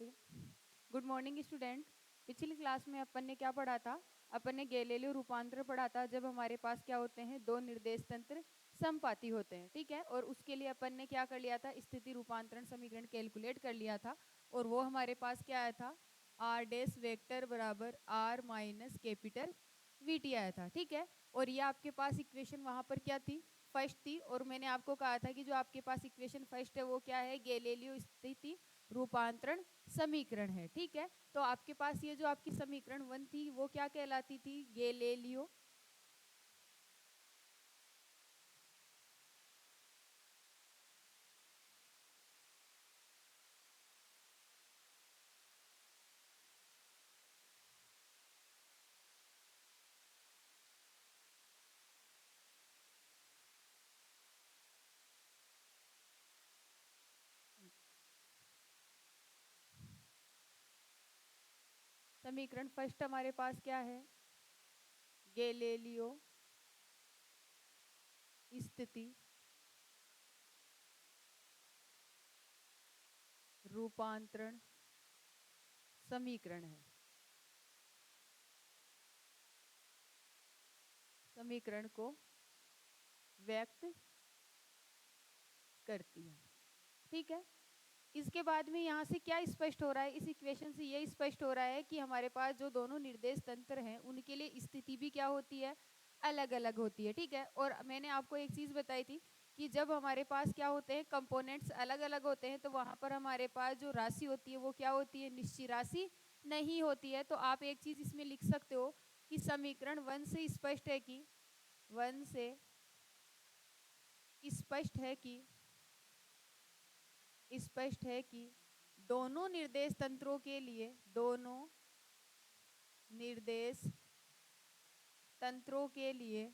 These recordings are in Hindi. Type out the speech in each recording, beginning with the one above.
Good morning student. पिछली क्लास में अपन ने क्या पढ़ा था? अपन ने गैलीलियो रूपांतर पढ़ा था, जब हमारे पास क्या होते हैं, दो निर्देश तंत्र समपाती होते हैं, ठीक है। और उसके लिए अपन ने क्या कर लिया था, स्थिति रूपांतरण समीकरण कैलकुलेट कर लिया था, और वो हमारे पास क्या आया था, आर डैश वेक्टर बराबर R minus capital V T आया था, ठीक है। और ये आपके पास इक्वेशन वहाँ पर क्या थी, फर्स्ट थी। और मैंने आपको कहा था कि जो आपके पास इक्वेशन फर्स्ट है वो क्या है, गैलीलियो स्थिति रूपांतरण समीकरण है, ठीक है। तो आपके पास ये जो आपकी समीकरण 1 थी वो क्या कहलाती थी, गैलीलियो समीकरण फर्स्ट हमारे पास क्या है, गैलीलियो स्थिति रूपांतरण समीकरण है। समीकरण को व्यक्त करती है, ठीक है। इसके बाद में यहाँ से क्या स्पष्ट हो रहा है, इस इक्वेशन से ये स्पष्ट हो रहा है कि हमारे पास जो दोनों निर्देश तंत्र हैं उनके लिए स्थिति भी क्या होती है, अलग अलग होती है, ठीक है। और मैंने आपको एक चीज़ बताई थी कि जब हमारे पास क्या होते हैं, कंपोनेंट्स अलग अलग होते हैं, तो वहाँ पर हमारे पास जो राशि होती है वो क्या होती है, निश्चित राशि नहीं होती है। तो आप एक चीज़ इसमें लिख सकते हो कि समीकरण 1 से स्पष्ट है कि 1 से स्पष्ट है कि दोनों निर्देश तंत्रों के लिए, दोनों निर्देश तंत्रों के लिए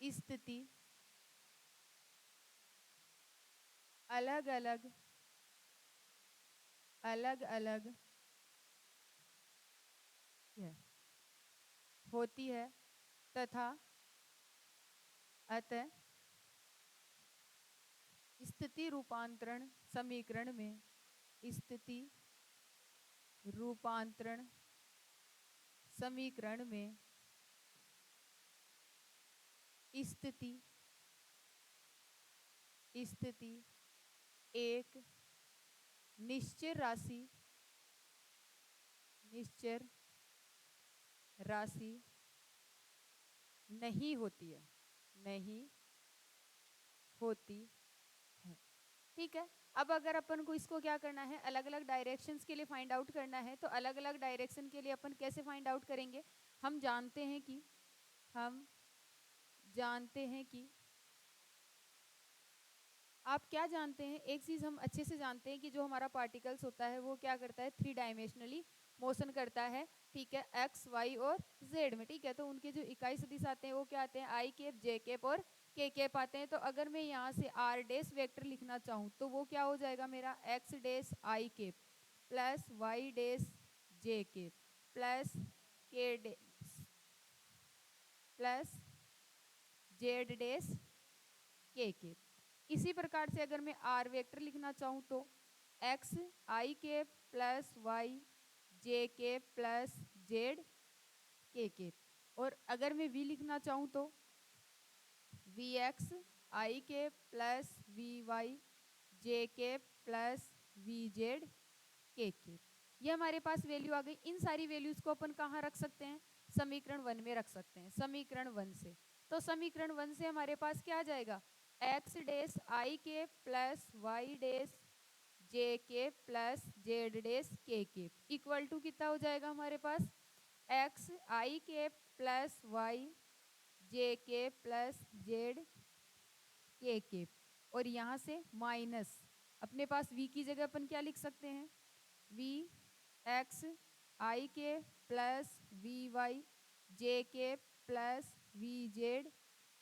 स्थिति अलग अलग होती है, तथा अतः स्थिति रूपांतरण समीकरण में स्थिति रूपांतरण समीकरण में स्थिति एक निश्चर राशि नहीं होती है, ठीक है। अब अगर अपन को इसको क्या करना है, अलग अलग डायरेक्शंस के लिए फाइंड आउट करना है, तो अलग अलग डायरेक्शन के लिए अपन कैसे फाइंड आउट करेंगे, हम जानते हैं कि आप क्या जानते हैं, एक चीज़ हम अच्छे से जानते हैं कि जो हमारा पार्टिकल्स होता है वो क्या करता है, 3 डायमेंशनली मोशन करता है, ठीक है, एक्स वाई और जेड में, ठीक है। तो उनके जो इकाई सदिश आते हैं वो क्या आते हैं, आई कैप, जे कैप और के कैप आते हैं। तो अगर मैं यहाँ से आर डैश वेक्टर लिखना चाहूँ तो वो क्या हो जाएगा मेरा, एक्स डैश आई cap plus Y dash J cap plus K dash plus Z dash K cap. इसी प्रकार से अगर मैं आर वेक्टर लिखना चाहूँ तो X I cap plus Y J cap plus Z K cap. और अगर मैं वी लिखना चाहूँ तो V x I cap plus V Y J cap plus V Z K cap. ये हमारे पास वैल्यू आ गई। इन सारी वैल्यूज को अपन कहाँ रख सकते हैं, समीकरण 1 में रख सकते हैं, समीकरण 1 से। तो समीकरण 1 से हमारे पास क्या आ जाएगा, एक्स डैश आई k plus Y dash j k plus Z dash के इक्वल टू कितना हो जाएगा हमारे पास, x i k plus Y j k plus Z के और यहाँ से माइनस अपने पास v की जगह अपन क्या लिख सकते हैं, we x i k plus V Y j k plus V Z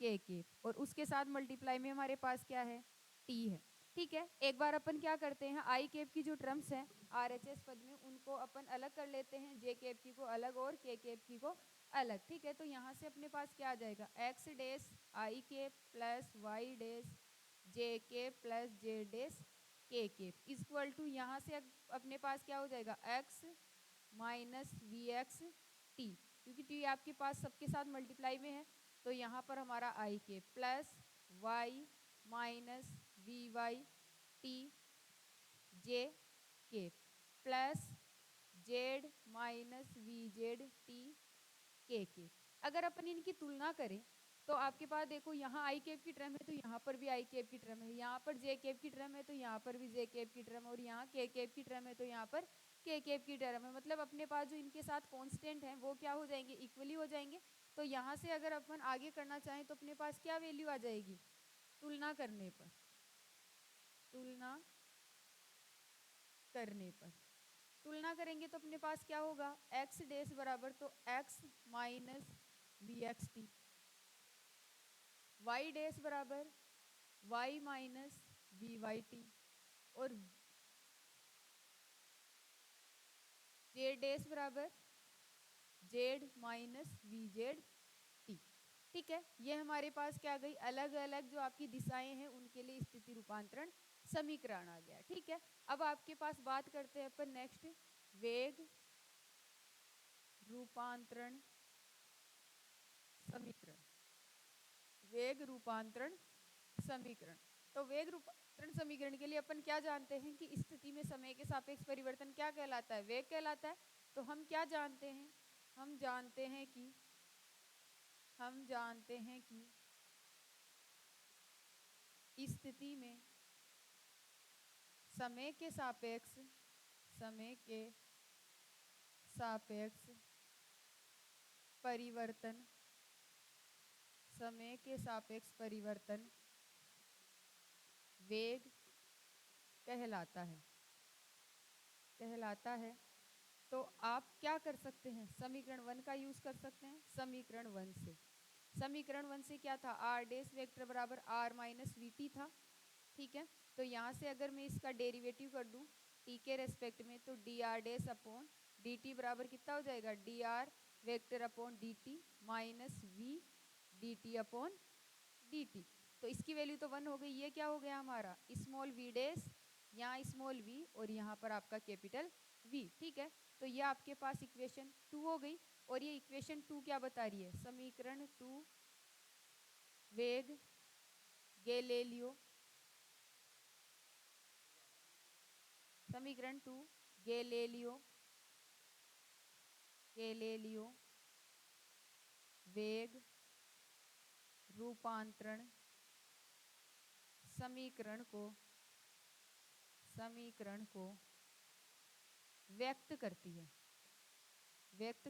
के और उसके साथ मल्टीप्लाई में हमारे पास क्या है, t है, ठीक है। एक बार अपन क्या करते हैं, आई कैप की जो टर्म्स हैं RHS पद में उनको अपन अलग कर लेते हैं, जे कैप की को अलग और के कैप की को अलग, ठीक है। तो यहाँ से अपने पास क्या आ जाएगा, x dash I cap plus Y dash j k plus j dash k cap equal to, यहाँ से अपने पास क्या हो जाएगा, x minus we x t, क्योंकि टी आपके पास सबके साथ मल्टीप्लाई में है, तो यहाँ पर हमारा i k plus y minus we Y t j k plus z minus V Z t k. अगर अपन इनकी तुलना करें तो आपके पास देखो, यहाँ आई केप की टर्म है तो यहाँ पर भी आई केप की टर्म है, यहाँ पर जे केप की टर्म है तो यहाँ पर भी जे केप की टर्म है, और यहाँ के केप की टर्म है तो यहाँ पर के केप की टर्म है। मतलब अपने पास जो इनके साथ कांस्टेंट हैं वो क्या हो जाएंगे, इक्वली हो जाएंगे। तो यहाँ से अगर अपन आगे करना चाहें तो अपने पास क्या वैल्यू आ जाएगी, तुलना करने पर, तुलना करने पर तुलना करेंगे तो अपने पास क्या होगा, x डैश बराबर तो x minus we x T, y dash बराबर y minus we Y T, और z डैश बराबर z minus V Z T. ठीक है, ये हमारे पास क्या गई, अलग अलग जो आपकी दिशाएं हैं उनके लिए स्थिति रूपांतरण समीकरण आ गया। ठीक है, अब आपके पास बात करते हैं अपन नेक्स्ट वेग रूपांतरण समीकरण। वेग रूपांतरण समीकरण, तो वेग रूपांतरण समीकरण के लिए अपन क्या जानते हैं कि स्थिति में समय के सापेक्ष परिवर्तन क्या कहलाता है, वेग कहलाता है। तो हम क्या जानते हैं, हम जानते हैं कि स्थिति में समय के सापेक्ष परिवर्तन, समय के सापेक्ष परिवर्तन वेग कहलाता है। तो आप क्या कर सकते हैं, समीकरण 1 का यूज कर सकते हैं। समीकरण 1 से क्या था, आर डैश वेक्टर बराबर आर माइनस वी टी था। ठीक है, तो यहाँ से अगर मैं इसका डेरिवेटिव कर दूं टी के रेस्पेक्ट में, तो D R dash upon D T बराबर कितना हो जाएगा, D R vector upon D T minus V D T upon D T. तो इसकी वैल्यू तो 1 हो गई, ये क्या हो गया हमारा स्मॉल वी डैश, यहाँ स्मॉल वी और यहाँ पर आपका कैपिटल वी। ठीक है, तो ये आपके पास इक्वेशन 2 हो गई। और ये इक्वेशन 2 क्या बता रही है, समीकरण 2 वेग गैलीलियो, समीकरण 2 गैलीलियो वेग रूपांतरण समीकरण को व्यक्त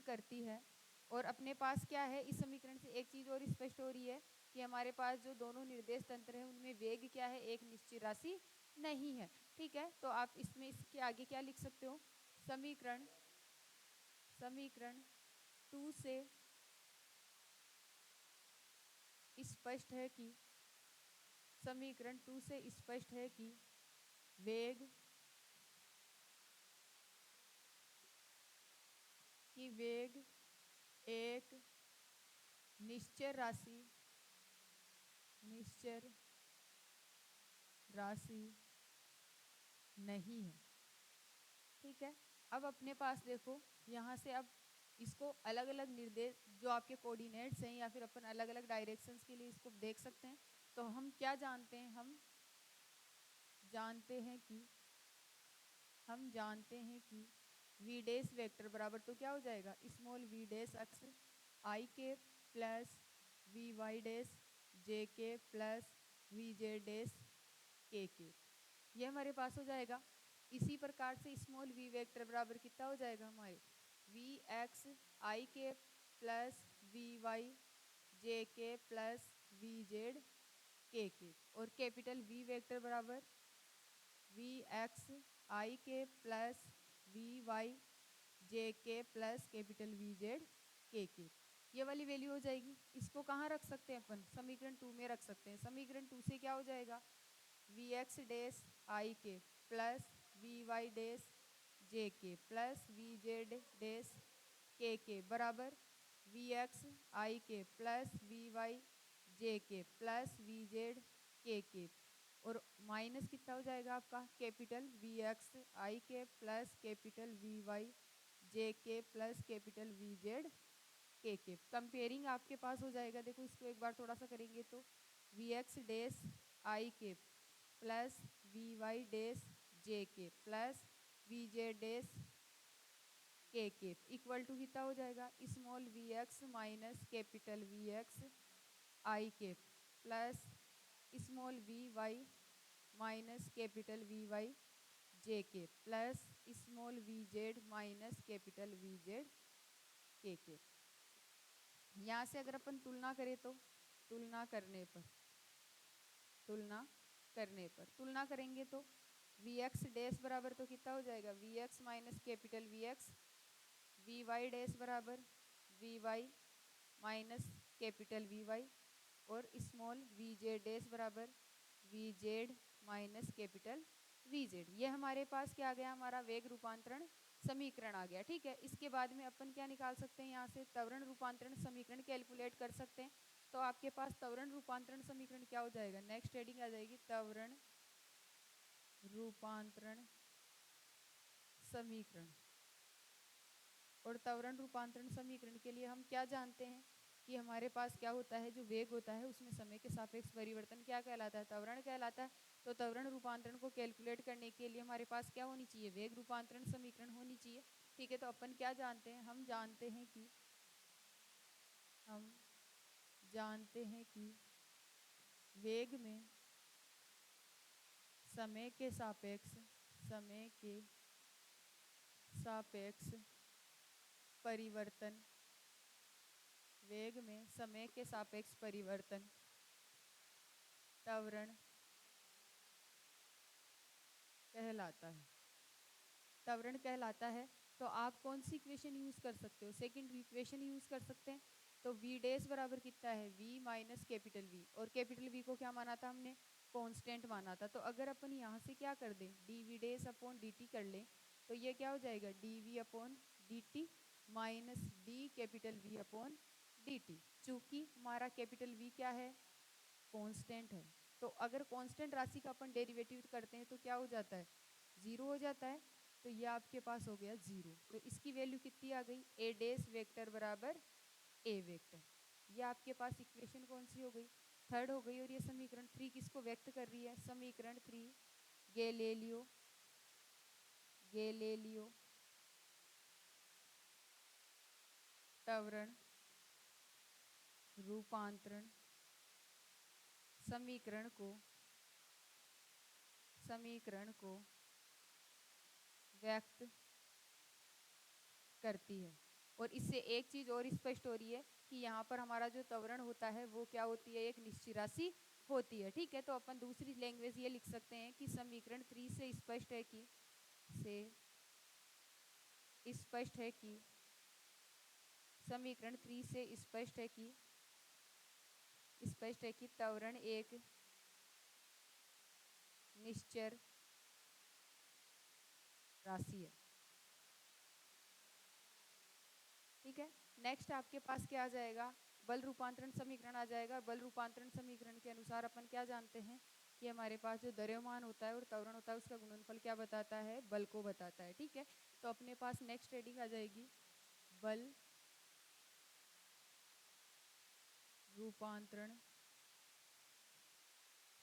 करती है। और अपने पास क्या है, इस समीकरण से एक चीज और स्पष्ट हो रही है कि हमारे पास जो दोनों निर्देश तंत्र है उनमें वेग क्या है, एक निश्चित राशि नहीं है। ठीक है, तो आप इसमें इसके आगे क्या लिख सकते हो, समीकरण 2 से स्पष्ट है कि वेग एक निश्चर राशि नहीं है। ठीक है, अब अपने पास देखो, यहाँ से अब इसको अलग अलग निर्देश जो आपके कोऑर्डिनेट्स हैं या फिर अपन अलग अलग डायरेक्शंस के लिए इसको देख सकते हैं। तो हम क्या जानते हैं, हम जानते हैं कि वी डैश वेक्टर बराबर तो क्या हो जाएगा, small we dash x i k plus V y dash j k plus we J dash के, ये हमारे पास हो जाएगा। इसी प्रकार से स्मॉल वी वेक्टर बराबर कितना हो जाएगा हमारे, we x i k plus V Y j k plus V Z के, और कैपिटल वी वेक्टर बराबर we x i k plus V Y j k plus capital v Z के। ये वाली वैल्यू हो जाएगी। इसको कहाँ रख सकते हैं अपन, समीकरण 2 में रख सकते हैं। समीकरण 2 से क्या हो जाएगा, वी एक्स डैश आई k plus V y dash j k plus V z dash के बराबर we x i k plus V Y j k plus V Z के और माइनस कितना हो जाएगा आपका capital v x i k plus capital v Y j k plus capital v Z के कंपेयरिंग आपके पास हो जाएगा। देखो इसको एक बार थोड़ा सा करेंगे तो V x days I k plus V Y days J k plus we जे डेस के इक्वल टू कितना हो जाएगा small v x minus capital v x i k plus small v y minus capital v Y j k plus small v z minus capital v Z k. यहाँ से अगर अपन तुलना करें तो तुलना तुलना करेंगे तो वी एक्स डैश बराबर तो कितना हो जाएगा v x minus capital v x, v y dash बराबर v y minus capital v y और स्मॉल वी जेड डैश बराबर v z minus capital v z. ये हमारे पास क्या आ गया हमारा वेग रूपांतरण समीकरण आ गया। ठीक है, इसके बाद में अपन क्या निकाल सकते हैं यहाँ से त्वरण रूपांतरण समीकरण कैलकुलेट कर सकते हैं। तो आपके पास त्वरण रूपांतरण समीकरण क्या हो जाएगा, नेक्स्ट हेडिंग आ जाएगी त्वरण रूपांतरण समीकरण। और त्वरण रूपांतरण समीकरण के लिए हम क्या जानते हैं कि हमारे पास क्या होता है, जो वेग होता है उसमें समय के सापेक्ष परिवर्तन क्या कहलाता है, त्वरण कहलाता है। तो त्वरण रूपांतरण को कैलकुलेट करने के लिए हमारे पास क्या होनी चाहिए, वेग रूपांतरण समीकरण होनी चाहिए। ठीक है, तो अपन क्या जानते हैं, हम जानते हैं कि वेग में समय के सापेक्ष परिवर्तन, वेग में समय के सापेक्ष परिवर्तन त्वरण कहलाता है। तो आप कौन सी इक्वेशन यूज कर सकते हो, सेकंड इक्वेशन यूज कर सकते हैं। तो वी डैश बराबर कितना है v माइनस कैपिटल वी, और कैपिटल वी को क्या माना था हमने, कांस्टेंट माना था। तो अगर अपन यहाँ से क्या कर दें D V dash upon D T कर लें तो ये क्या हो जाएगा D V upon D T minus D capital V upon D T. चूँकि हमारा कैपिटल वी क्या है, कांस्टेंट है। तो अगर कांस्टेंट राशि का अपन डेरिवेटिव करते हैं तो क्या हो जाता है, जीरो हो जाता है। तो ये आपके पास हो गया जीरो। तो इसकी वैल्यू कितनी आ गई, ए डैश वेक्टर बराबर ए वेक्टर। ये आपके पास इक्वेशन कौन सी हो गई, थर्ड हो गई। और ये समीकरण 3 किसको व्यक्त कर रही है, समीकरण 3 गैलीलियो त्वरण रूपांतरण समीकरण को व्यक्त करती है। और इससे एक चीज और स्पष्ट हो रही है कि यहाँ पर हमारा जो त्वरण होता है वो क्या होती है, एक निश्चित राशि होती है। ठीक है, तो अपन दूसरी लैंग्वेज ये लिख सकते हैं कि समीकरण 3 से स्पष्ट है कि समीकरण 3 से स्पष्ट है कि त्वरण एक निश्चर राशि है। ठीक है, नेक्स्ट आपके पास क्या आ जाएगा, बल रूपांतरण समीकरण आ जाएगा। बल रूपांतरण समीकरण के अनुसार अपन क्या जानते हैं कि हमारे पास जो द्रव्यमान होता है और त्वरण होता है उसका गुणनफल क्या बताता है, बल को बताता है। ठीक है, तो अपने पास नेक्स्ट हेडिंग आ जाएगी बल रूपांतरण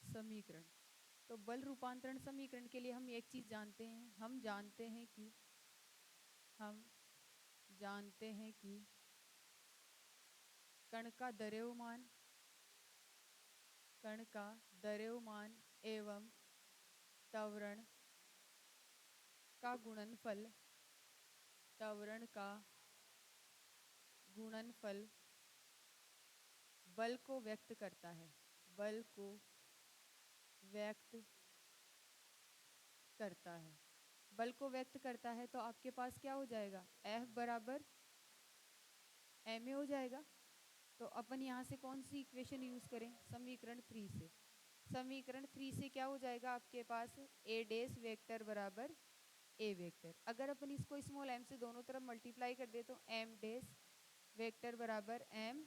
समीकरण। तो बल रूपांतरण समीकरण के लिए हम एक चीज जानते हैं, हम जानते हैं कि कण का द्रव्यमान एवं त्वरण का गुणनफल बल को व्यक्त करता है, बल को व्यक्त करता है। तो आपके पास क्या हो जाएगा, F बराबर ma हो जाएगा। तो अपन यहाँ से कौन सी इक्वेशन यूज करें, समीकरण 3 से। समीकरण 3 से क्या हो जाएगा आपके पास, ए डैश वेक्टर बराबर ए वेक्टर। अगर अपन इसको स्मॉल m से दोनों तरफ मल्टीप्लाई कर दे तो m डैश वेक्टर बराबर m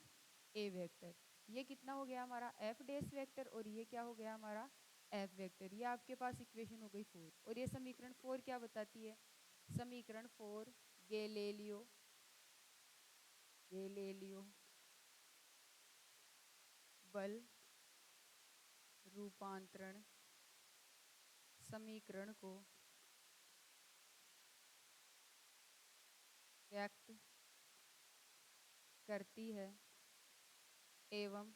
ए वेक्टर। ये कितना हो गया हमारा f डैश वेक्टर, और ये क्या हो गया हमारा एफ वेक्टर। ये आपके पास इक्वेशन हो गई 4। और ये समीकरण 4 क्या बताती है? समीकरण 4 गैलीलियो बल रूपांतरण समीकरण को व्यक्त करती है एवं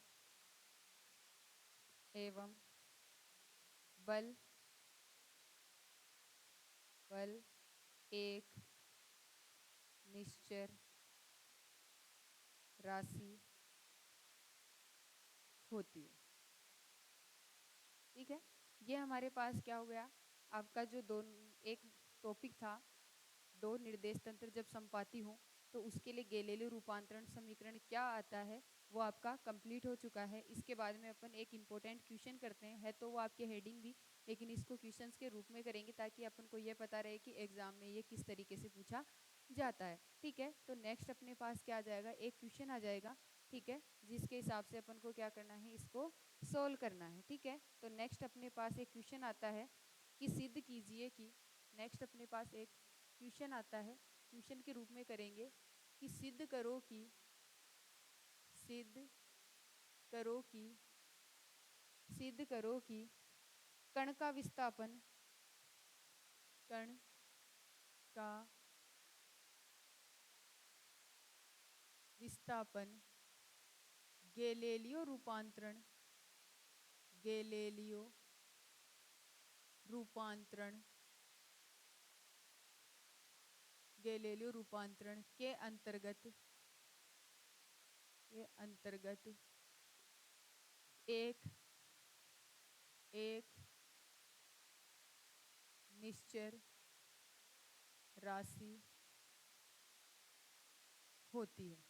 बल एक निश्चर राशि होती है। ठीक है, ये हमारे पास क्या हो गया? आपका जो एक टॉपिक था, दो निर्देश तंत्र जब संपाती हो तो उसके लिए गैलीलियो रूपांतरण समीकरण क्या आता है, वो आपका कंप्लीट हो चुका है। इसके बाद में अपन एक इम्पोर्टेंट क्वेश्चन करते हैं, है तो वो आपके हेडिंग भी, लेकिन इसको क्वेश्चंस के रूप में करेंगे ताकि अपन को ये पता रहे कि एग्जाम में ये किस तरीके से पूछा जाता है। ठीक है, तो नेक्स्ट अपने पास क्या आ जाएगा? एक क्वेश्चन आ जाएगा। ठीक है, जिसके हिसाब से अपन को क्या करना है, इसको सोल्व करना है। ठीक है, तो नेक्स्ट अपने पास एक क्वेश्चन आता है कि सिद्ध कीजिए कि, नेक्स्ट अपने पास एक क्वेश्चन आता है, क्वेश्चन के रूप में करेंगे कि सिद्ध करो कि कण का विस्थापन गैलीलियो रूपांतरण के अंतर्गत एक निश्चर राशि होती है।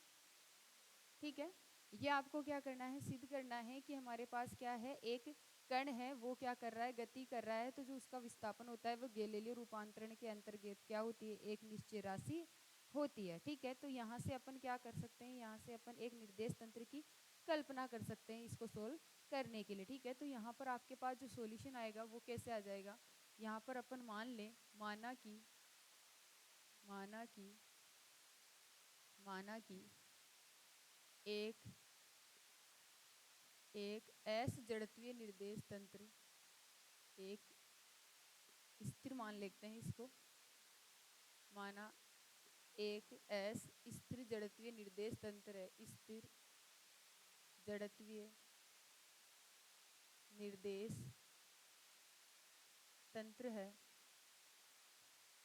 ठीक है, ये आपको क्या करना है? सिद्ध करना है कि हमारे पास क्या है, एक कण है, वो क्या कर रहा है? गति कर रहा है। तो जो उसका विस्थापन होता है वो गैलीलियो रूपांतरण के अंतर्गत क्या होती है? एक निश्चय राशि होती है। ठीक है, तो यहाँ से अपन क्या कर सकते हैं? यहाँ से अपन एक निर्देश तंत्र की कल्पना कर सकते हैं इसको सोल्व करने के लिए। ठीक है, तो यहाँ पर आपके पास जो सॉल्यूशन आएगा वो कैसे आ जाएगा? यहाँ पर अपन मान लें, माना कि एक एस जड़त्वीय निर्देश तंत्र, एक स्थिर मान लेते हैं इसको, माना एक एस स्थिर जड़त्वीय निर्देश तंत्र है, स्थिर जड़त्वीय निर्देश तंत्र है,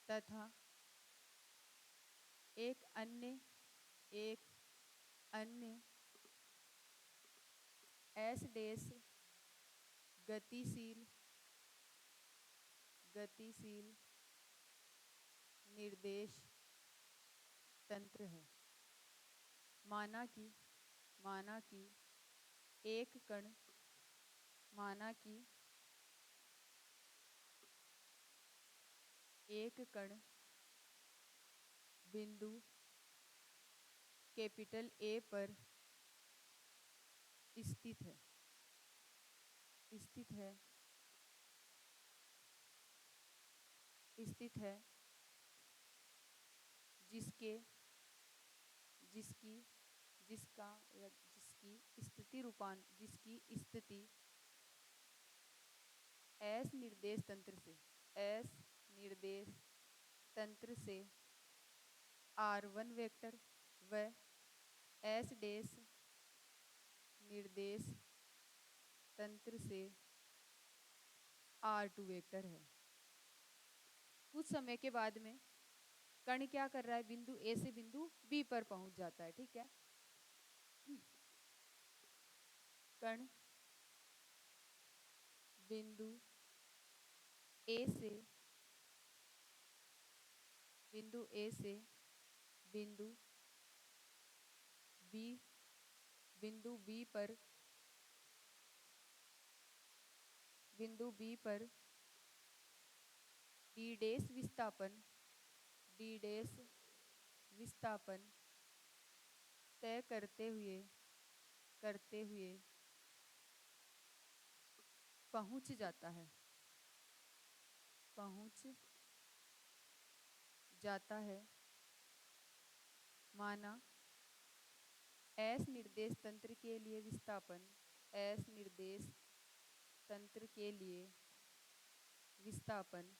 तथा एक अन्य एस डेस गतिशील निर्देश तंत्र है। माना कि एक कण बिंदु कैपिटल ए पर स्थित है, जिसकी स्थिति एस निर्देश तंत्र से R1 वेक्टर व एस डेस निर्देश तंत्र से R2 वेक्टर है। कुछ समय के बाद में कण क्या कर रहा है? बिंदु ए से बिंदु बी पर पहुंच जाता है। ठीक है, कण बिंदु ए से बिंदु बी पर डी डेस विस्थापन तय करते हुए पहुंच जाता है, पहुंच जाता है, माना एस निर्देश तंत्र के लिए विस्थापन, एस निर्देश तंत्र के लिए विस्थापन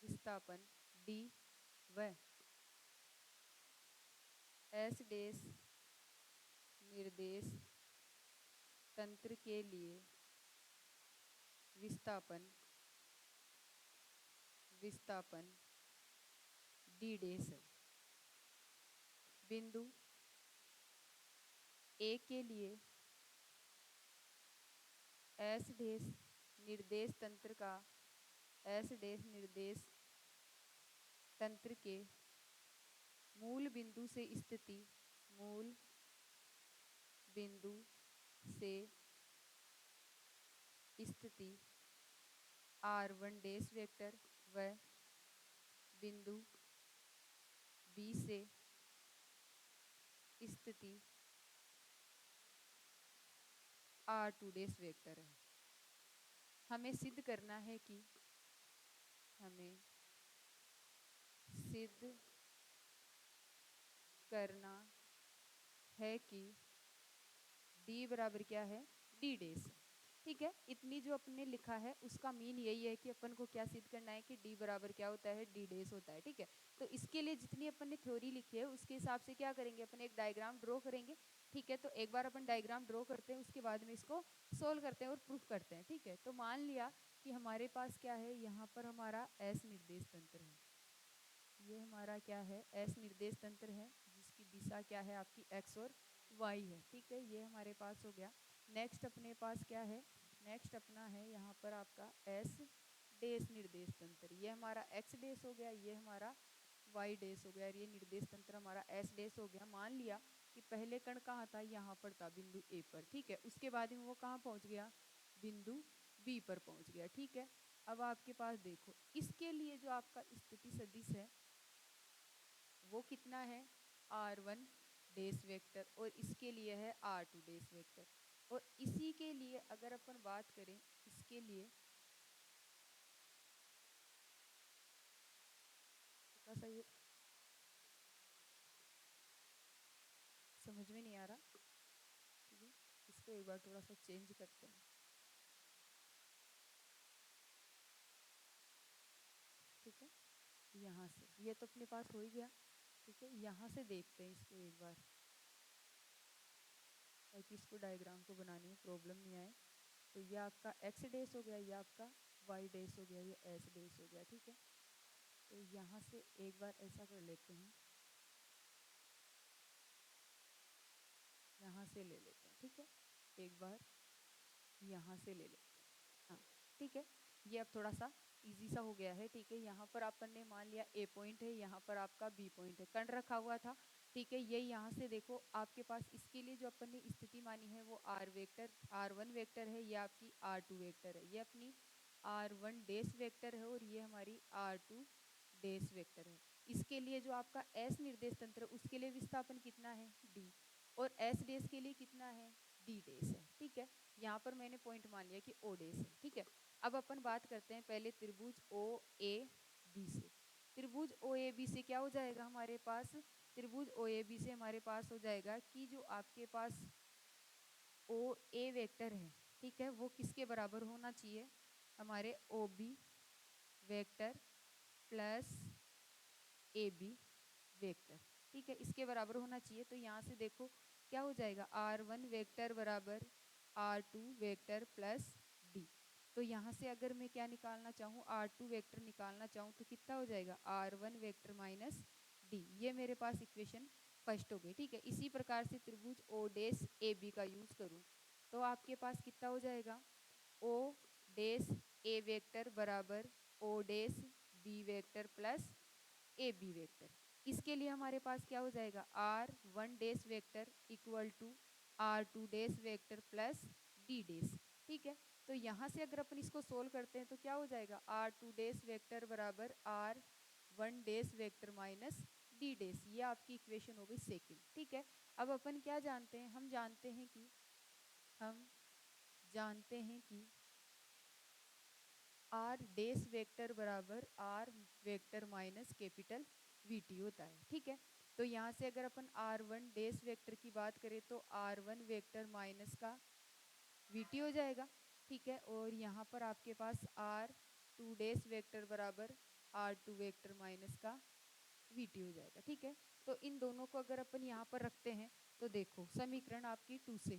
विस्थापन डी व एस डेस निर्देश तंत्र के लिए विस्थापन विस्थापन डी डेस है। बिंदु ए के लिए एस डेस निर्देश तंत्र का, एस डेस निर्देश तंत्र के मूल बिंदु से स्थिति, मूल बिंदु से स्थिति r1 डेस वेक्टर व बिंदु बी से स्थिति r2 डेस वेक्टर है। हमें सिद्ध करना है कि, हमें सिद्ध करना है कि d बराबर क्या है, d डेस है। ठीक है, इतनी जो अपने लिखा है उसका मीन यही है कि अपन को क्या सिद्ध करना है कि d बराबर क्या होता है, d डेस होता है। ठीक है, तो इसके लिए जितनी अपन ने थ्योरी लिखी है उसके हिसाब से क्या करेंगे, अपन एक डायग्राम ड्रॉ करेंगे। ठीक है, तो एक बार अपन डायग्राम ड्रॉ करते हैं, उसके बाद में इसको सोल्व करते हैं और प्रूफ करते हैं। ठीक है, तो मान लिया कि हमारे पास क्या है, यहाँ पर हमारा एस निर्देश तंत्र है, ये हमारा क्या है, एस निर्देश तंत्र है, जिसकी दिशा क्या है आपकी एक्स और वाई है। ठीक है, ये हमारे पास हो गया। नेक्स्ट अपने पास क्या है, नेक्स्ट अपना है यहाँ पर आपका एस डेस निर्देश तंत्र, ये हमारा एक्स डेस हो गया, ये हमारा वाई डेस हो गया, और ये निर्देश तंत्र हमारा एस डेस हो गया। मान लिया कि पहले कण कहाँ था, यहाँ पर था, बिंदु ए पर। ठीक है, उसके बाद में वो कहाँ पहुँच गया, बिंदु बी पर पहुँच गया। ठीक है, अब आपके पास देखो, इसके लिए जो आपका स्थिति सदिश है वो कितना है, r1 डेस वेक्टर, और इसके लिए है r2 डेस वेक्टर। और इसी के लिए अगर अपन बात करें, इसके लिए थोड़ा सा ये समझ में नहीं आ रहा, ठीक है, इसको एक बार थोड़ा सा चेंज करते हैं। ठीक है, यहाँ से ये तो अपने पास हो ही गया। ठीक है, यहाँ से देखते हैं इसको एक बार, ताकि इसको डायग्राम को बनाने में प्रॉब्लम नहीं आए। तो ये आपका एक्स डेस हो गया, ये आपका वाई डेस हो गया, ये एस डेस हो गया। ठीक है, तो यहाँ से एक बार ऐसा कर लेते हैं, यहाँ से ले लेते हैं। ठीक है, एक बार यहाँ से ले लेते हैं। हाँ, ठीक है, ये अब थोड़ा सा इजी सा हो गया है। ठीक है, यहाँ पर अपन ने मान लिया ए पॉइंट है, यहाँ पर आपका बी पॉइंट है, कण रखा हुआ था। ठीक है, ये यहाँ से देखो आपके पास इसके लिए जो अपन ने स्थिति मानी है वो आर वेक्टर, r1 वेक्टर है, ये आपकी r2 वेक्टर है, ये अपनी r1 डेस वेक्टर है, और ये हमारी r2 डेस वेक्टर है। इसके लिए जो आपका एस निर्देश तंत्र है उसके लिए विस्थापन कितना है, d, और एस डेस के लिए कितना है, d डेस है। ठीक है, यहाँ पर मैंने पॉइंट मान लिया कि ओ डेस है। ठीक है, अब अपन बात करते हैं पहले त्रिभुज ओ ए बी से। त्रिभुज ओ ए बी से क्या हो जाएगा हमारे पास, त्रिभुज ओ ए बी से हमारे पास हो जाएगा कि जो आपके पास ओ ए वेक्टर है, ठीक है, वो किसके बराबर होना चाहिए, हमारे O B vector plus A B vector. ठीक है, इसके बराबर होना चाहिए। तो यहाँ से देखो क्या हो जाएगा, r1 वेक्टर बराबर r2 वेक्टर प्लस d। तो यहाँ से अगर मैं क्या निकालना चाहूँ, r2 वेक्टर निकालना चाहूँ तो कितना हो जाएगा, r1 वेक्टर माइनस d। ये मेरे पास इक्वेशन फर्स्ट हो गई। ठीक है, इसी प्रकार से त्रिभुज ओ डेस ए बी का यूज करूँ तो आपके पास कितना हो जाएगा, ओ डेस ए वेक्टर बराबर o dash b vector plus A B vector. इसके लिए हमारे पास क्या हो जाएगा, r1 dash vector equal to r2 dash vector plus d dash. ठीक है, तो यहाँ से अगर अपन इसको सोल्व करते हैं तो क्या हो जाएगा, r2 डेस वेक्टर बराबर r1 dash vector minus d डेस। ये आपकी इक्वेशन हो गई सेकंड। ठीक है, अब अपन क्या जानते हैं, हम जानते हैं कि हम जानते हैं कि आर डेस वेक्टर बराबर R vector minus capital V T होता है। ठीक है, तो यहाँ से अगर अपन R1 डेस वेक्टर की बात करें तो R1 वेक्टर माइनस का वीटी हो जाएगा। ठीक है, और यहाँ पर आपके पास R2 डेस वेक्टर बराबर R2 वेक्टर माइनस का वीटी हो जाएगा। ठीक है, तो इन दोनों को अगर अपन यहाँ पर रखते हैं तो देखो समीकरण आपकी 2 से,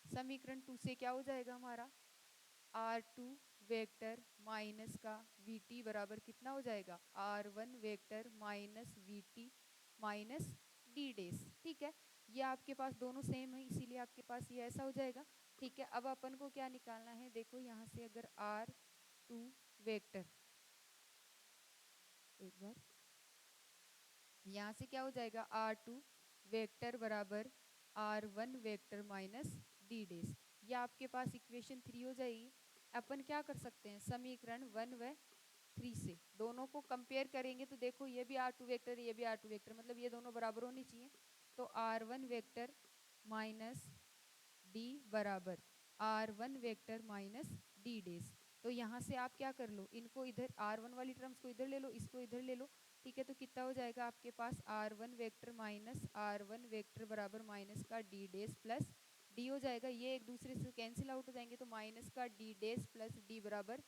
समीकरण 2 से क्या हो जाएगा हमारा R2 वेक्टर माइनस का VT बराबर कितना हो जाएगा R1 vector minus VT minus D dash. ठीक है, ये आपके पास दोनों सेम है इसीलिए आपके पास ये ऐसा हो जाएगा। ठीक है, अब अपन को क्या निकालना है, देखो यहाँ से अगर R2 वेक्टर, एक बार यहाँ से क्या हो जाएगा R2 वेक्टर बराबर R1 वेक्टर माइनस D डेस, ये आपके पास इक्वेशन 3 हो जाएगी। अपन क्या कर सकते हैं, समीकरण 1 व 3 से दोनों को कंपेयर करेंगे तो देखो ये भी R2 वेक्टर, ये भी R2 वेक्टर, मतलब ये दोनों बराबर होनी चाहिए। तो R1 वेक्टर माइनस D बराबर R1 वेक्टर माइनस D डेस। तो यहाँ से आप क्या कर लो, इनको इधर R1 वाली टर्म्स को इधर ले लो, इसको इधर ले लो। ठीक है, तो कितना हो जाएगा आपके पास R1 vector minus R1 vector बराबर माइनस का D डेस प्लस D हो जाएगा, ये एक दूसरे से कैंसिल आउट हो जाएंगे तो माइनस का D डेस प्लस D बराबर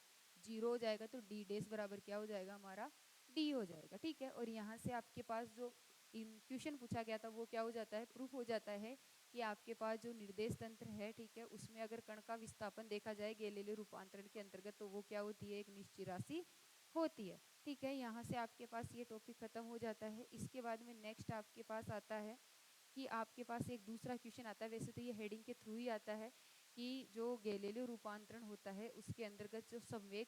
0 हो जाएगा। तो D डेस बराबर क्या हो जाएगा हमारा D हो जाएगा। ठीक है, और यहाँ से आपके पास जो क्वेश्चन पूछा गया था वो क्या हो जाता है, प्रूफ हो जाता है कि आपके पास जो निर्देश तंत्र है, ठीक है, उसमें अगर कण का विस्थापन देखा जाए गैलीलियो रूपांतरण के अंतर्गत तो वो क्या होती है, एक निश्चित राशि होती है। ठीक है, यहाँ से आपके पास ये टॉपिक खत्म हो जाता है। इसके बाद में नेक्स्ट आपके पास आता है कि आपके पास एक दूसरा क्वेश्चन आता है, वैसे तो ये हेडिंग के थ्रू ही आता है कि जो गैलीलियो रूपांतरण होता है उसके अंतर्गत जो संवेग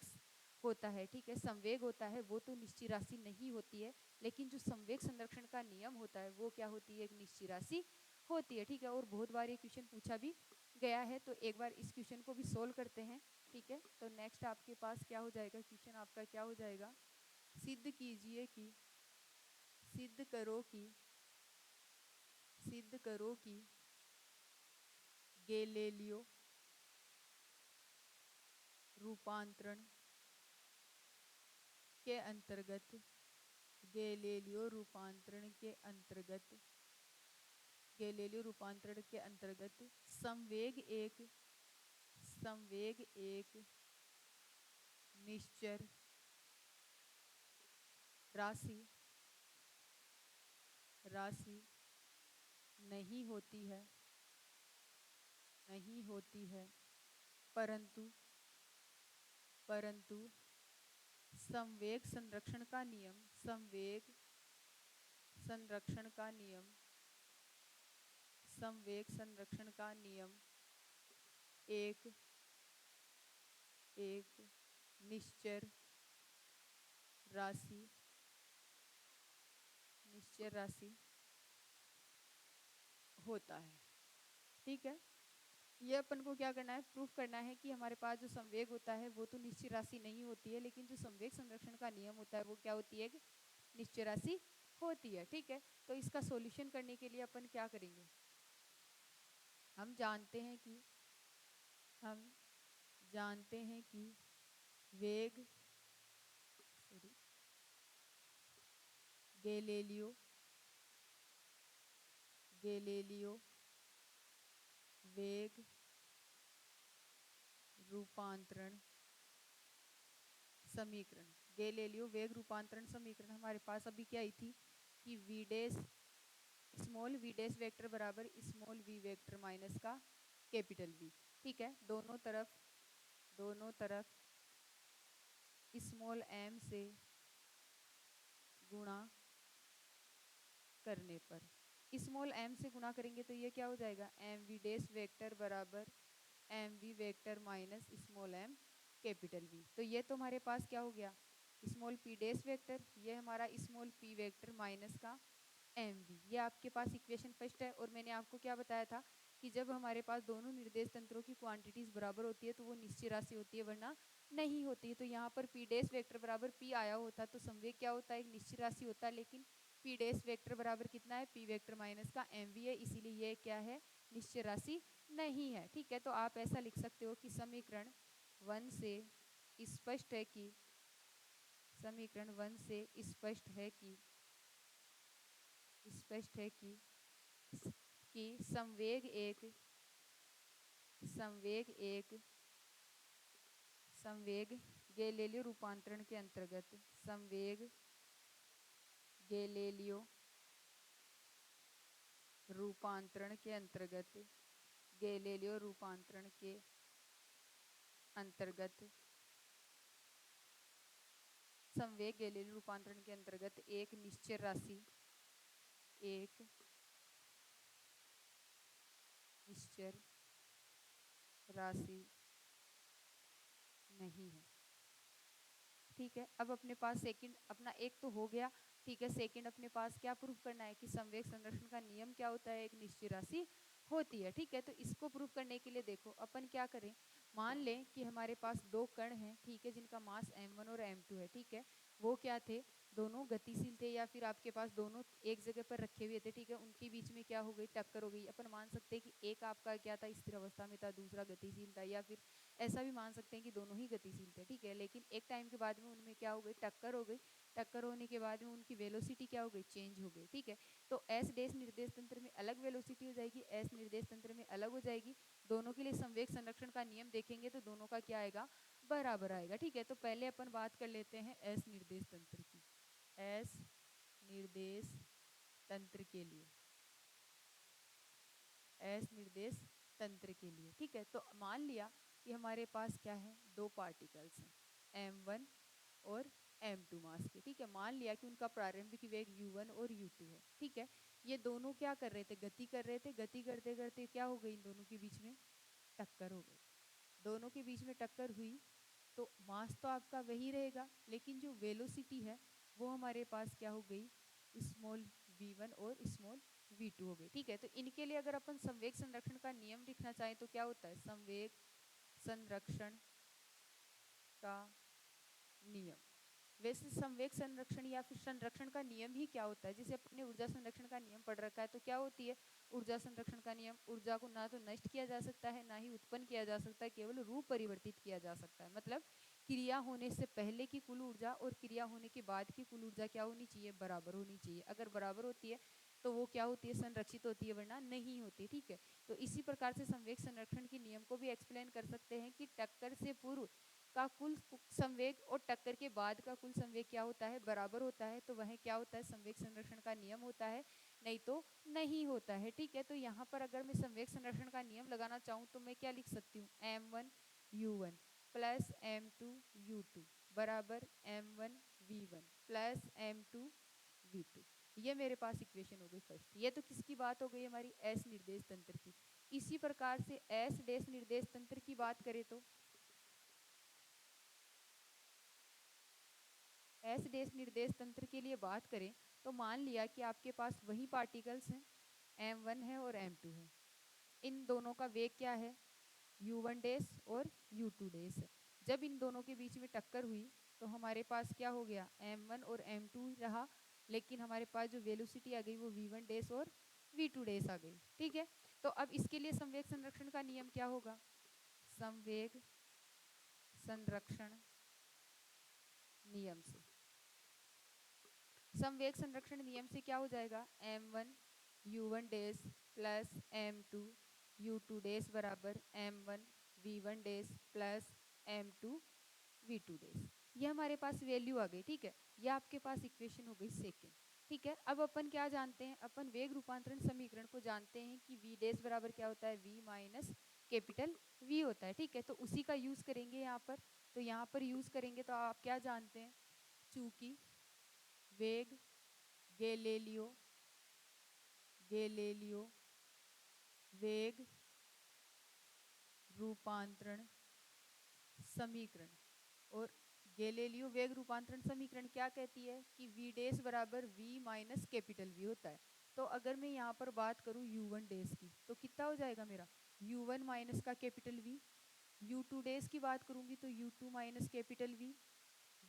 होता है, ठीक है, संवेग होता है वो तो निश्चित राशि नहीं होती है, लेकिन जो संवेग संरक्षण का नियम होता है वो क्या होती है, एक निश्चित राशि होती है। ठीक है, और बहुत बार ये क्वेश्चन पूछा भी गया है, तो एक बार इस क्वेश्चन को भी सोल्व करते हैं। ठीक है, तो नेक्स्ट आपके पास क्या हो जाएगा, क्वेश्चन आपका क्या हो जाएगा, सिद्ध कीजिए कि सिद्ध करो कि गैलीलियो रूपांतरण के अंतर्गत गैलीलियो रूपांतरण के अंतर्गत संवेग एक निश्चर राशि नहीं होती है, परंतु संवेग संरक्षण का नियम एक निश्चर राशि होता है। ठीक है, ये अपन को क्या करना है, प्रूफ करना है कि हमारे पास जो संवेग होता है वो तो निश्चित राशि नहीं होती है, लेकिन जो संवेग संरक्षण का नियम होता है वो क्या होती है, निश्चित राशि होती है। ठीक है, तो इसका सॉल्यूशन करने के लिए अपन क्या करेंगे, हम जानते हैं कि वेग गैलीलियो वेग रूपांतरण समीकरण, गैलीलियो वेग रूपांतरण समीकरण हमारे पास अभी क्या आई थी कि v dash small v dash vector बराबर स्मॉल v वेक्टर माइनस का कैपिटल V। ठीक है, दोनों तरफ स्मॉल m से गुणा करने पर, स्मॉल m से गुणा करेंगे तो ये क्या हो जाएगा, mv डैश वेक्टर बराबर mv vector minus small m capital V। तो ये तो हमारे पास क्या हो गया, स्मॉल p डैश वेक्टर, ये हमारा स्मॉल p वेक्टर माइनस का mv, ये आपके पास इक्वेशन फर्स्ट है। और मैंने आपको क्या बताया था कि जब हमारे पास दोनों निर्देश तंत्रों की क्वांटिटीज बराबर होती है तो वो निश्चित राशि होती है, वरना नहीं होती है। तो यहाँ पर p डैश वेक्टर बराबर p आया होता तो संवेग क्या होता है, एक निश्चित राशि होता है, लेकिन p डैश वेक्टर बराबर कितना है, p वेक्टर माइनस का mv है, इसीलिए ये क्या है, निश्चय राशि नहीं है। ठीक है, तो आप ऐसा लिख सकते हो कि समीकरण 1 से स्पष्ट है कि समीकरण 1 से स्पष्ट है कि संवेग गैलीलियो रूपांतरण के अंतर्गत गैलीलियो रूपांतरण के अंतर्गत संवेग गैलीलियो रूपांतरण के अंतर्गत एक निश्चय राशि नहीं है। ठीक है, अब अपने पास सेकंड अपना एक तो हो गया। ठीक है, सेकंड अपने पास क्या प्रूफ करना है कि संवेग संरक्षण का नियम क्या होता है, एक निश्चय राशि होती है। ठीक है, तो इसको प्रूफ करने के लिए देखो अपन क्या करें, मान लें कि हमारे पास दो कण हैं, ठीक है, जिनका मास m1 और m2 है। ठीक है, वो क्या थे, दोनों गतिशील थे, या फिर आपके पास दोनों एक जगह पर रखे हुए थे। ठीक है, उनके बीच में क्या हो गई, टक्कर हो गई। अपन मान सकते हैं कि एक आपका क्या था, स्थिर अवस्था में था, दूसरा गतिशील था, या फिर ऐसा भी मान सकते हैं कि दोनों ही गतिशील थे। ठीक है, लेकिन एक टाइम के बाद में उनमें क्या हो गई, टक्कर हो गई। टक्कर होने के बाद में उनकी वेलोसिटी क्या हो गई, चेंज हो गई। ठीक है, तो एस डैश निर्देश तंत्र में अलग वेलोसिटी हो जाएगी, एस निर्देश तंत्र में अलग हो जाएगी। दोनों के लिए संवेग संरक्षण का नियम देखेंगे तो दोनों का क्या आएगा, बराबर आएगा। ठीक है, तो पहले अपन बात कर लेते हैं एस निर्देश तंत्र की। एस निर्देश तंत्र के लिए ठीक है, तो मान लिया कि हमारे पास क्या है, दो पार्टिकल्स हैं m1 और m2 मास के। ठीक है, मान लिया कि उनका प्रारंभिक वेग u1 और u2 है। ठीक है, ये दोनों क्या कर रहे थे, गति कर रहे थे। गति करते करते क्या हो गई, इन दोनों के बीच में टक्कर हो गई। दोनों के बीच में टक्कर हुई तो मास तो आपका वही रहेगा, लेकिन जो वेलोसिटी है वो हमारे पास क्या हो गई, स्मॉल v1 और स्मॉल v2 हो गई। ठीक है, तो इनके लिए अगर अपन संवेग संरक्षण का नियम लिखना चाहें तो क्या होता है, संवेग संरक्षण का नियम। वैसे संवेग संरक्षण या फिर संरक्षण का नियम ही क्या होता है, जैसे अपने ऊर्जा संरक्षण का नियम पढ़ रखा है, तो क्या होती है ऊर्जा संरक्षण का नियम, ऊर्जा को ना तो नष्ट किया जा सकता है, ना ही उत्पन्न किया जा सकता है, केवल रूप परिवर्तित किया जा सकता है। मतलब क्रिया होने से पहले की कुल ऊर्जा और क्रिया होने के बाद की कुल ऊर्जा क्या होनी चाहिए, बराबर होनी चाहिए। अगर बराबर होती है तो वो क्या होती है, संरक्षित होती है, वरना नहीं होती। ठीक है, तो इसी प्रकार से संवेग संरक्षण के नियम को भी एक्सप्लेन कर सकते हैं कि टक्कर से पूर्व का कुल संवेग और टक्कर के बाद का कुल संवेग क्या होता है, बराबर होता है। तो वह क्या होता है, संवेग संरक्षण का नियम होता है, नहीं तो नहीं होता है। ठीक है, तो यहाँ पर अगर मैं संवेग संरक्षण का नियम लगाना चाहूँ तो मैं क्या लिख सकती हूँ, m1 u1 plus m2 u2 बराबर m1 v1 plus m2 v2। ये मेरे पास इक्वेशन हो गई फर्स्ट। ये तो किसकी बात हो गई, हमारी एस निर्देश तंत्र की। इसी प्रकार से एस डैश निर्देश तंत्र की बात करें तो एस डैश निर्देश तंत्र के लिए बात करें तो मान लिया कि आपके पास वही पार्टिकल्स हैं, m1 है और m2 है। इन दोनों का वेग क्या है, u1 डैश और u2 डैश है। जब इन दोनों के बीच में टक्कर हुई तो हमारे पास क्या हो गया, m1 और m2 रहा, लेकिन हमारे पास जो वेलोसिटी आ गई वो v1 डैश और v2 डैश आ गई। ठीक है, तो अब इसके लिए संवेग संरक्षण का नियम क्या होगा, संवेग संरक्षण नियम से, संवेग संरक्षण नियम से क्या हो जाएगा, m1 u1 dash plus m2 u2 dash बराबर m1 v1 dash plus m2 v2 dash. ये हमारे पास वैल्यू आ गई। ठीक है, ये आपके पास इक्वेशन हो गई सेकेंड। ठीक है, अब अपन क्या जानते हैं, अपन वेग रूपांतरण समीकरण को जानते हैं कि v डैश बराबर क्या होता है, v माइनस कैपिटल v होता है। ठीक है, तो उसी का यूज करेंगे यहाँ पर। तो यहाँ पर यूज करेंगे तो आप क्या जानते हैं, चूंकि वेग गैलीलियो वेग रूपांतरण समीकरण, और गैलीलियो वेग रूपांतरण समीकरण क्या कहती है कि v डैश बराबर v माइनस कैपिटल v होता है। तो अगर मैं यहाँ पर बात करूँ u1 डैश की तो कितना हो जाएगा मेरा, u1 माइनस का कैपिटल v। u2 डैश की बात करूँगी तो u2 minus capital v।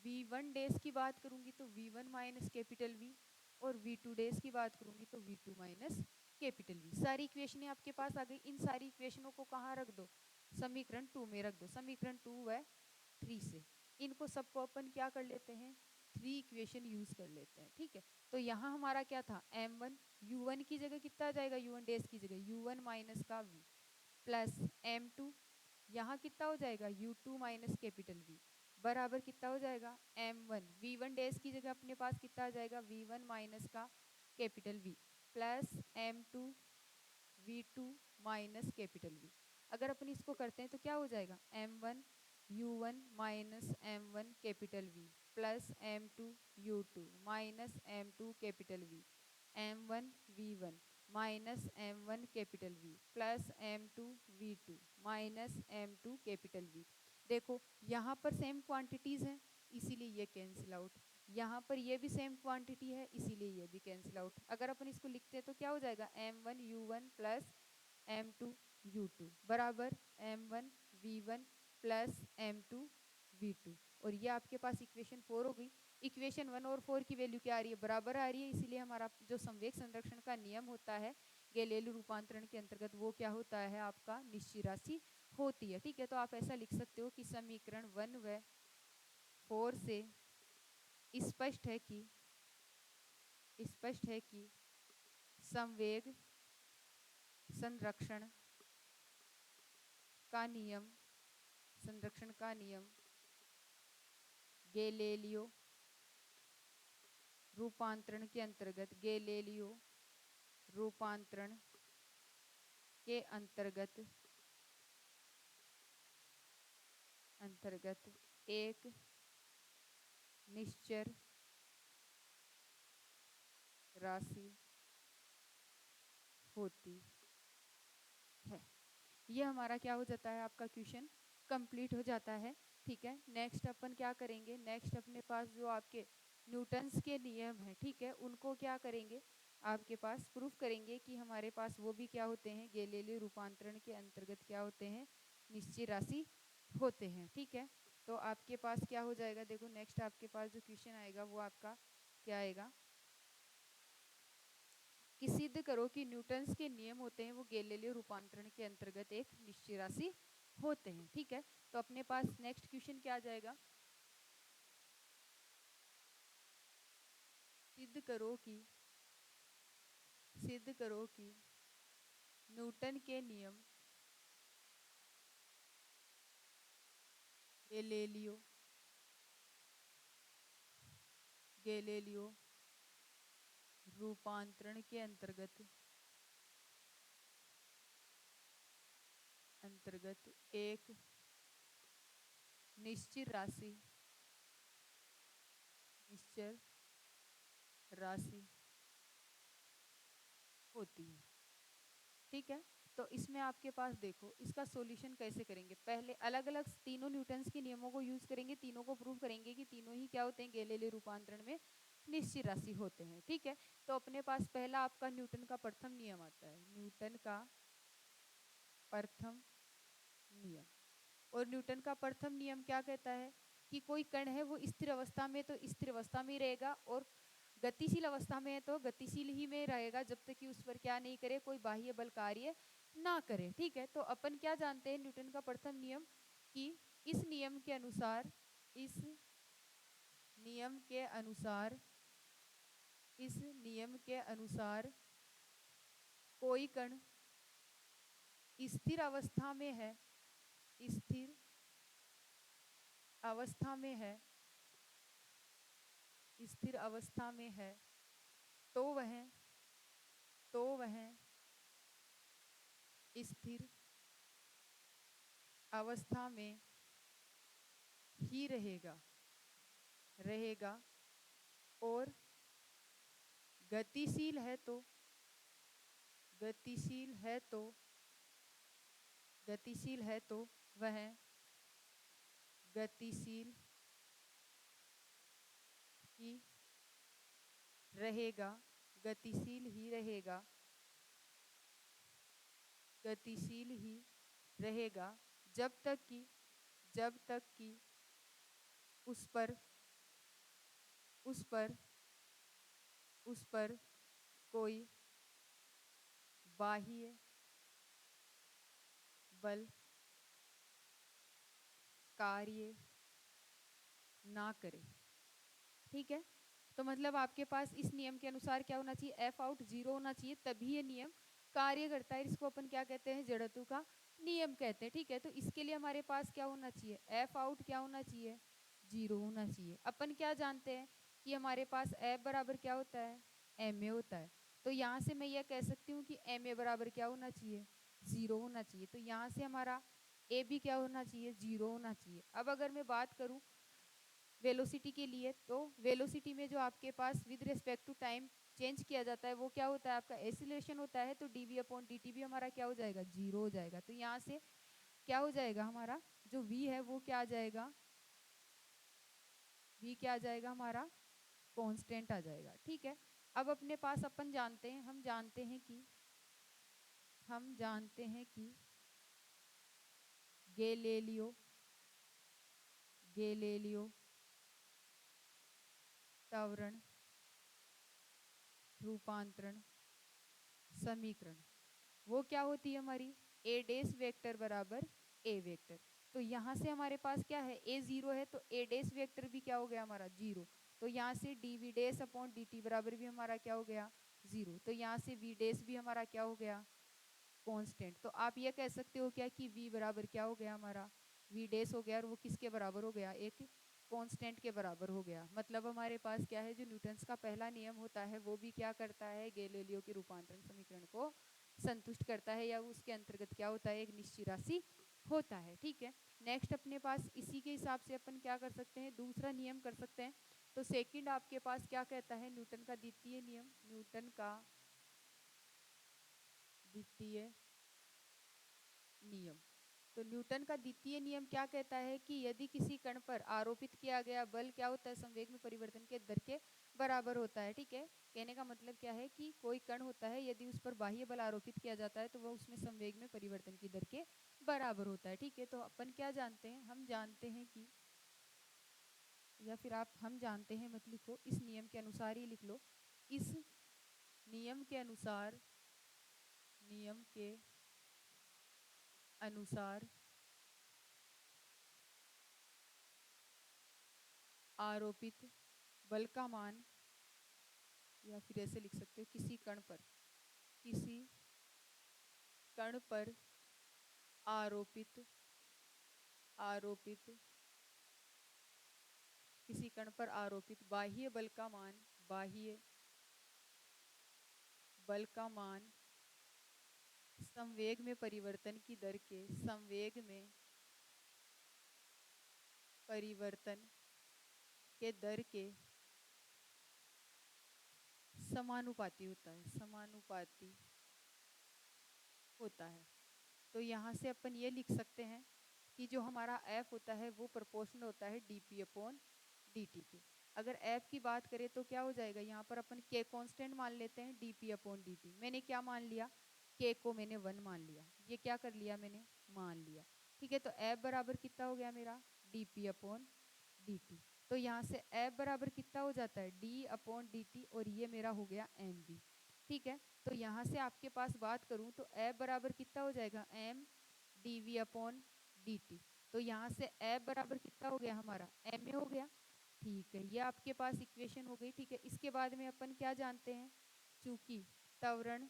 v1 dash की बात करूँगी तो v1 माइनस कैपिटल v, और v2 डैश की बात करूँगी तो v2 माइनस कैपिटल वी। सारी इक्वेशनें आपके पास आ गई। इन सारी इक्वेशनों को कहाँ रख दो, समीकरण 2 में रख दो। समीकरण 2 व 3 से इनको सबको अपन क्या कर लेते हैं, 3 इक्वेशन यूज कर लेते हैं। ठीक है, तो यहाँ हमारा क्या था, m1 u1 की जगह कितना आ जाएगा, u1 डेज की जगह u1 माइनस का v प्लस m2 यहाँ कितना हो जाएगा u2 माइनस कैपिटल V बराबर कितना हो जाएगा m1 v1 डेज की जगह अपने पास कितना आ जाएगा v1 माइनस का capital V plus m2 v2 minus capital V। अगर अपन इसको करते हैं तो क्या हो जाएगा m1 u1 minus m1 capital V plus m2 u2 minus m2 capital V m1 v1 minus m1 capital V plus m2 v2 minus m2 capital V। देखो यहाँ पर सेम क्वांटिटीज हैं इसीलिए ये कैंसिल आउट, यहाँ पर ये भी सेम क्वांटिटी है इसीलिए ये भी कैंसिल आउट। अगर अपन इसको लिखते हैं तो क्या हो जाएगा m1 u1 plus m2 u2 बराबर m1 v1 plus m2 v2 और ये आपके पास इक्वेशन 4 हो गई। इक्वेशन 1 और 4 की वैल्यू क्या आ रही है, बराबर आ रही है, इसीलिए हमारा जो संवेग संरक्षण का नियम होता है गैलीलियो रूपांतरण के अंतर्गत वो क्या होता है आपका निश्चित राशि होती है। ठीक है, तो आप ऐसा लिख सकते हो कि समीकरण 1 व 4 से स्पष्ट है कि संवेग संरक्षण का नियम गैलीलियो रूपांतरण के अंतर्गत एक निश्चर राशि होती है। ये हमारा क्या हो जाता है, आपका क्वेश्चन कंप्लीट हो जाता है। ठीक है, नेक्स्ट अपन क्या करेंगे, नेक्स्ट अपने पास जो आपके न्यूटन्स के नियम हैं, ठीक है, उनको क्या करेंगे, आपके पास प्रूफ करेंगे कि हमारे पास वो भी क्या होते हैं गैलीलियो रूपांतरण के अंतर्गत क्या होते हैं निश्चित राशि होते हैं। ठीक है, तो आपके पास क्या हो जाएगा, देखो नेक्स्ट आपके पास जो क्वेश्चन आएगा वो आपका क्या आएगा कि सिद्ध करो कि न्यूटन्स के नियम होते हैं वो गैलीलियो रूपांतरण के अंतर्गत एक निश्चित राशि होते हैं। ठीक है, तो अपने पास नेक्स्ट क्वेश्चन क्या आ जाएगा, सिद्ध करो कि न्यूटन के नियम गैलीलियो रूपांतरण के अंतर्गत एक निश्चित राशि होती है। ठीक है, तो इसमें आपके पास देखो इसका सॉल्यूशन कैसे करेंगे, पहले अलग अलग तीनों न्यूटन्स के नियमों को यूज करेंगे, तीनों को प्रूव करेंगे कि तीनों ही क्या होते हैं गैलीलियो रूपांतरण में निश्चित राशि होते हैं। ठीक है, तो अपने पास पहला आपका न्यूटन का प्रथम नियम आता है, न्यूटन का प्रथम नियम। और न्यूटन का प्रथम नियम क्या कहता है कि कोई कण है वो स्थिर अवस्था में तो स्थिर अवस्था में ही रहेगा और गतिशील अवस्था में है तो गतिशील ही में रहेगा जब तक कि उस पर क्या नहीं करे, कोई बाह्य बल कार्य ना करे। ठीक है, तो अपन क्या जानते हैं न्यूटन का प्रथम नियम कि इस नियम के अनुसार कोई कण स्थिर अवस्था में है तो वह स्थिर अवस्था में ही रहेगा और गतिशील है तो वह गतिशील ही रहेगा जब तक कि उस पर कोई बाह्य बल कार्य ना करे। ठीक है, तो मतलब आपके पास इस नियम के अनुसार क्या होना चाहिए, एफ आउट 0 होना चाहिए, तभी ये नियम कार्य करता है। इसको अपन क्या कहते हैं, जड़त्व का नियम कहते हैं। ठीक है, तो इसके लिए हमारे पास क्या होना चाहिए, एफ आउट क्या होना चाहिए, 0 होना चाहिए। अपन क्या जानते हैं कि हमारे पास एफ बराबर क्या होता है, एम ए होता है। तो यहाँ से मैं यह कह सकती हूँ कि एम ए बराबर क्या होना चाहिए, 0 होना चाहिए। तो यहाँ से हमारा ए भी क्या होना चाहिए, 0 होना चाहिए। अब अगर मैं बात करूँ वेलोसिटी के लिए, तो वेलोसिटी में जो आपके पास with respect to time change किया जाता है वो क्या होता है, आपका एक्सीलरेशन होता है। तो D V upon D T भी हमारा क्या हो जाएगा, 0 हो जाएगा। तो यहाँ से क्या हो जाएगा, हमारा जो v है वो क्या आ जाएगा, v क्या आ जाएगा, हमारा कांस्टेंट आ जाएगा। ठीक है, अब अपने पास अपन जानते हैं, हम जानते हैं कि गैलीलियो त्वरण रूपांतरण समीकरण वो क्या होती है हमारी, ए डेस वेक्टर बराबर ए वेक्टर। तो यहाँ से हमारे पास क्या है, ए 0 है, तो ए डेस वेक्टर भी क्या हो गया हमारा, 0। तो यहाँ से D V dash upon D T बराबर भी हमारा क्या हो गया, 0। तो यहाँ से वी डेस भी हमारा क्या हो गया, कांस्टेंट। तो आप ये कह सकते हो क्या कि v बराबर क्या हो गया, हमारा v डेस हो गया, और वो किसके बराबर हो गया, एक कांस्टेंट के बराबर हो गया। मतलब हमारे पास क्या है, जो न्यूटन्स का पहला नियम होता है वो भी क्या करता है, गैलीलियो के रूपांतरण समीकरण को संतुष्ट करता है, या उसके अंतर्गत क्या होता है, एक निश्चित राशि होता है। ठीक है, नेक्स्ट अपने पास इसी के हिसाब से अपन क्या कर सकते हैं, दूसरा नियम कर सकते हैं। तो सेकंड आपके पास क्या कहता है, न्यूटन का द्वितीय नियम, न्यूटन का द्वितीय नियम। तो न्यूटन का द्वितीय नियम क्या कहता है कि यदि किसी कण पर आरोपित किया गया बल क्या होता है, संवेग में परिवर्तन के दर के बराबर होता है। ठीक है, कहने का मतलब क्या है कि कोई कण होता है, यदि उस पर बाह्य बल आरोपित किया जाता है तो वह उसमें संवेग में परिवर्तन की दर के बराबर होता है। ठीक है, तो अपन क्या जानते हैं, हम जानते हैं कि, या फिर आप हम जानते हैं मत लिखो, इस नियम के अनुसार ही लिख लो, इस नियम के अनुसार आरोपित बल का मान, या फिर ऐसे लिख सकते हो, किसी कण पर आरोपित किसी कण पर आरोपित बाह्य बल का मान संवेग में परिवर्तन की दर के समानुपाती होता है। तो यहाँ से अपन ये लिख सकते हैं कि जो हमारा f होता है वो प्रोपोर्शनल होता है dp अपॉन dt के। अगर f की बात करें तो क्या हो जाएगा, यहाँ पर अपन k कांस्टेंट मान लेते हैं, dp अपॉन dt मैंने क्या मान लिया, k को मैंने 1 मान लिया, ये क्या कर लिया मैंने, मान लिया। ठीक है, तो f बराबर कितना हो गया मेरा, dp अपॉन dt। तो यहाँ से f बराबर कितना हो जाता है, d अपॉन dt, और ये मेरा हो गया mv। ठीक है, तो यहाँ से आपके पास बात करूँ तो f बराबर कितना हो जाएगा, m dv अपॉन dt। तो यहाँ से f बराबर कितना हो गया हमारा, ma हो गया। ठीक है, ये आपके पास इक्वेशन हो गई। ठीक है, इसके बाद में अपन क्या जानते हैं, चूंकि त्वरण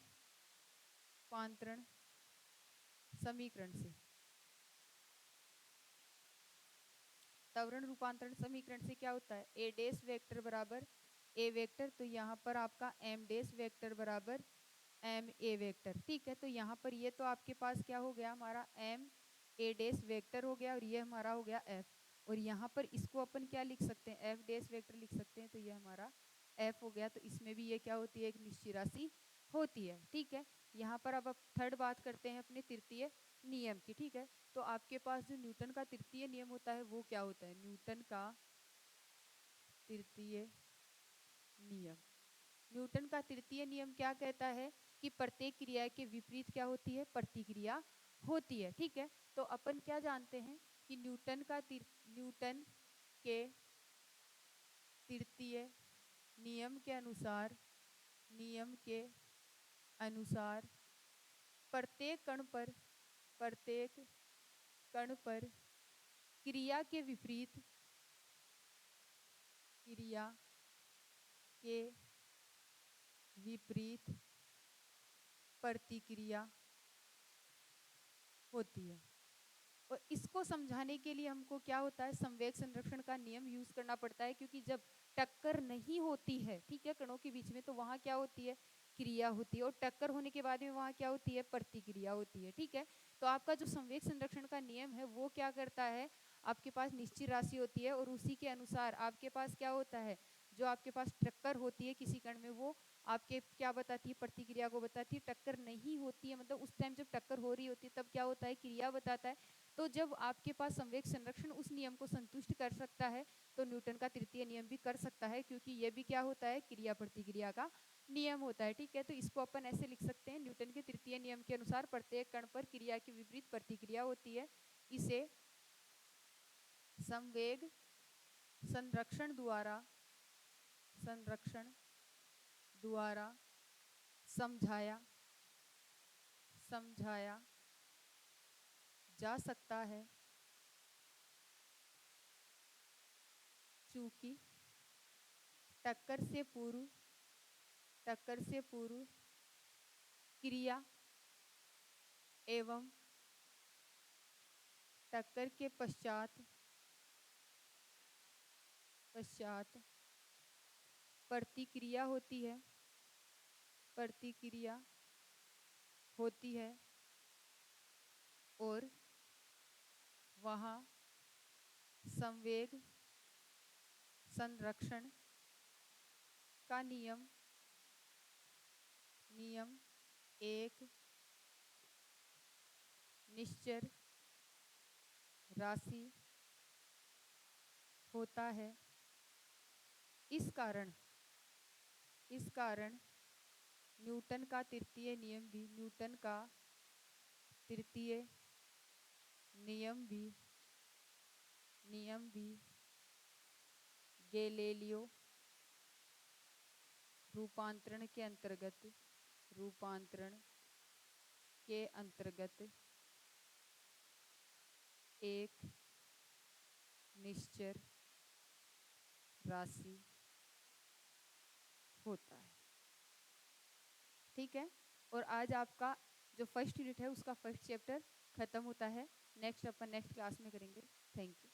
रूपांतरण समीकरण से क्या होता है, ए डेस वेक्टर बराबर ए वेक्टर। तो यहाँ पर आपका एम डेस वेक्टर बराबर एम ए वेक्टर। ठीक है, तो यहाँ पर ये तो आपके पास क्या हो गया, हमारा एम ए डेस वेक्टर हो गया, और ये हमारा हो गया एफ। और यहाँ पर इसको अपन क्या लिख सकते हैं, एफ डेस वेक्टर लिख सकते हैं। तो ये हमारा एफ हो गया। तो इसमें भी ये क्या होती है, एक निश्चित राशि होती है। ठीक है, यहाँ पर अब थर्ड बात करते हैं अपने तृतीय नियम की। ठीक है, तो आपके पास जो न्यूटन का तृतीय नियम होता है वो क्या होता है, न्यूटन का तृतीय नियम क्या कहता है कि प्रत्येक क्रिया के विपरीत क्या होती है, प्रतिक्रिया होती है। ठीक है, तो अपन क्या जानते हैं कि न्यूटन के तृतीय नियम के अनुसार प्रत्येक कण पर क्रिया के विपरीत प्रतिक्रिया होती है। और इसको समझाने के लिए हमको क्या होता है, संवेग संरक्षण का नियम यूज करना पड़ता है, क्योंकि जब टक्कर नहीं होती है, ठीक है, कणों के बीच में, तो वहां क्या होती है, क्रिया होती है, और टक्कर होने के बाद में वहां क्या होती है, प्रतिक्रिया होती है। ठीक है, तो आपका जो संवेग संरक्षण का नियम है वो क्या करता है, आपके पास निश्चित राशि होती है और उसी के अनुसार आपके पास क्या होता है, जो आपके पास टक्कर होती है किसी कण में, वो आपके क्या बताती है, प्रतिक्रिया को बताती है। टक्कर नहीं होती है मतलब उस टाइम जब टक्कर हो रही होती है तब क्या होता है, क्रिया बताता है। तो जब आपके पास संवेग संरक्षण उस नियम को संतुष्ट कर सकता है तो न्यूटन का तृतीय नियम भी कर सकता है, क्योंकि ये भी क्या होता है, क्रिया प्रतिक्रिया का नियम होता है। ठीक है, तो इसको अपन ऐसे लिख सकते हैं, न्यूटन के तृतीय नियम के अनुसार प्रत्येक कण पर क्रिया की विपरीत प्रतिक्रिया होती है। इसे संवेग संरक्षण द्वारा समझाया जा सकता है, चूंकि टक्कर से पूर्व क्रिया एवं टक्कर के पश्चात प्रतिक्रिया होती है और वहाँ संवेग संरक्षण का नियम एक निश्चर राशि होता है। इस कारण न्यूटन का तृतीय नियम भी गैलीलियो रूपांतरण के अंतर्गत एक निश्चर राशि होता है। ठीक है, और आज आपका जो फर्स्ट यूनिट है उसका फर्स्ट चैप्टर खत्म होता है। नेक्स्ट अपन नेक्स्ट क्लास में करेंगे। Thank you.